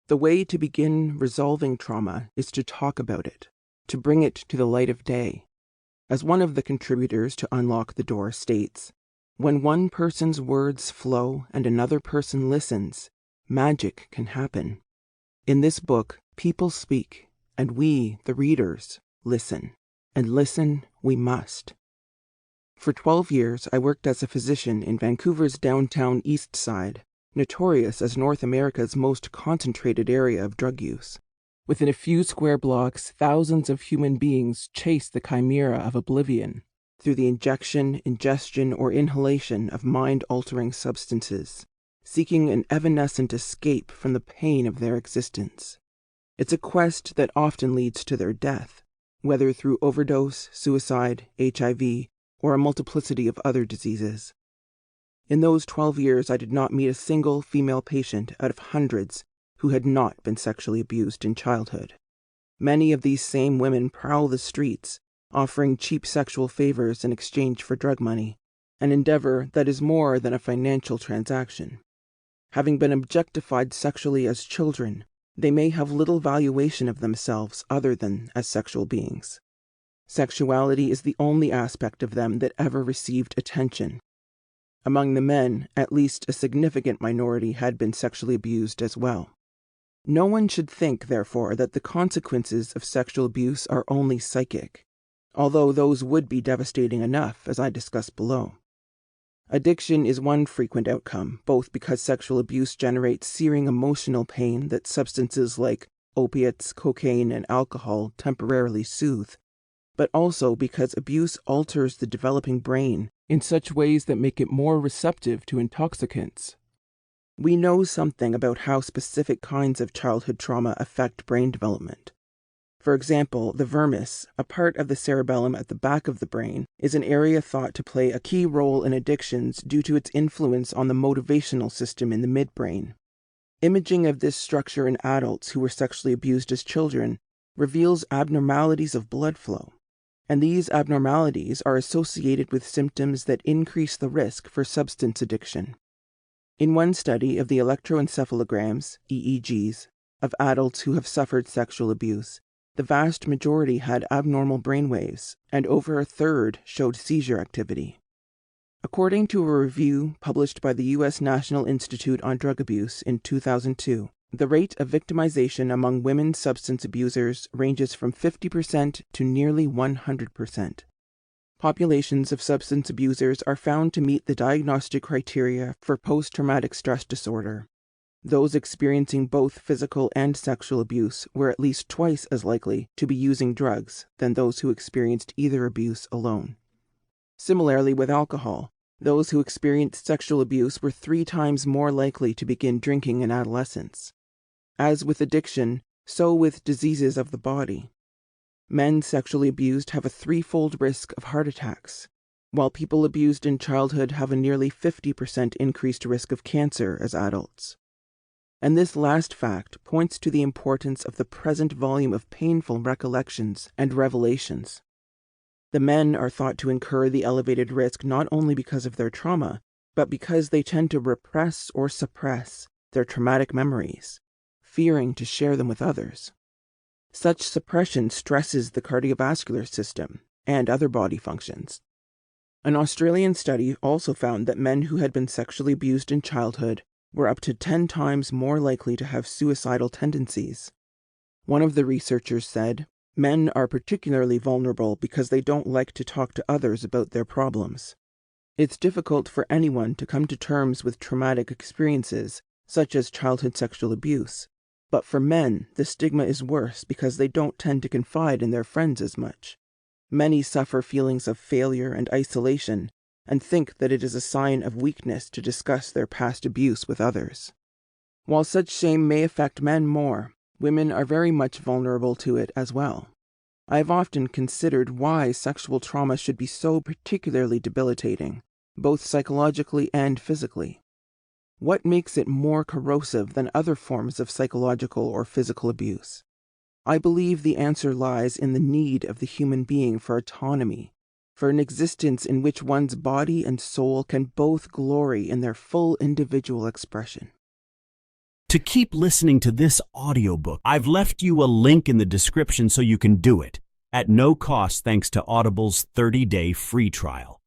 The way to begin resolving trauma is to talk about it, to bring it to the light of day. As one of the contributors to Unlock the Door states, when one person's words flow and another person listens, magic can happen. In this book, people speak, and we, the readers, listen. And listen we must. For 12 years, I worked as a physician in Vancouver's downtown East Side, notorious as North America's most concentrated area of drug use. Within a few square blocks, thousands of human beings chase the chimera of oblivion through the injection, ingestion, or inhalation of mind-altering substances, seeking an evanescent escape from the pain of their existence. It's a quest that often leads to their death, whether through overdose, suicide, HIV, or a multiplicity of other diseases. In those 12 years, I did not meet a single female patient out of hundreds who had not been sexually abused in childhood. Many of these same women prowl the streets, offering cheap sexual favors in exchange for drug money, an endeavor that is more than a financial transaction. Having been objectified sexually as children, they may have little valuation of themselves other than as sexual beings. Sexuality is the only aspect of them that ever received attention. Among the men, at least a significant minority had been sexually abused as well. No one should think, therefore, that the consequences of sexual abuse are only psychic, although those would be devastating enough, as I discuss below. Addiction is one frequent outcome, both because sexual abuse generates searing emotional pain that substances like opiates, cocaine, and alcohol temporarily soothe, but also because abuse alters the developing brain in such ways that make it more receptive to intoxicants. We know something about how specific kinds of childhood trauma affect brain development. For example, the vermis, a part of the cerebellum at the back of the brain, is an area thought to play a key role in addictions due to its influence on the motivational system in the midbrain. Imaging of this structure in adults who were sexually abused as children reveals abnormalities of blood flow, and these abnormalities are associated with symptoms that increase the risk for substance addiction. In one study of the electroencephalograms, EEGs, of adults who have suffered sexual abuse, the vast majority had abnormal brainwaves, and over a third showed seizure activity. According to a review published by the U.S. National Institute on Drug Abuse in 2002, the rate of victimization among women substance abusers ranges from 50% to nearly 100%. Populations of substance abusers are found to meet the diagnostic criteria for post-traumatic stress disorder. Those experiencing both physical and sexual abuse were at least twice as likely to be using drugs than those who experienced either abuse alone. Similarly, with alcohol, those who experienced sexual abuse were 3 times more likely to begin drinking in adolescence. As with addiction, so with diseases of the body. Men sexually abused have a 3-fold risk of heart attacks, while people abused in childhood have a nearly 50% increased risk of cancer as adults. And this last fact points to the importance of the present volume of painful recollections and revelations. The men are thought to incur the elevated risk not only because of their trauma, but because they tend to repress or suppress their traumatic memories, fearing to share them with others. Such suppression stresses the cardiovascular system and other body functions. An Australian study also found that men who had been sexually abused in childhood were up to 10 times more likely to have suicidal tendencies. One of the researchers said, "Men are particularly vulnerable because they don't like to talk to others about their problems. It's difficult for anyone to come to terms with traumatic experiences, such as childhood sexual abuse. But for men, the stigma is worse because they don't tend to confide in their friends as much. Many suffer feelings of failure and isolation, and think that it is a sign of weakness to discuss their past abuse with others. While such shame may affect men more, women are very much vulnerable to it as well. I have often considered why sexual trauma should be so particularly debilitating, both psychologically and physically. What makes it more corrosive than other forms of psychological or physical abuse? I believe the answer lies in the need of the human being for autonomy, for an existence in which one's body and soul can both glory in their full individual expression. To keep listening to this audiobook, I've left you a link in the description so you can do it, at no cost thanks to Audible's 30-day free trial.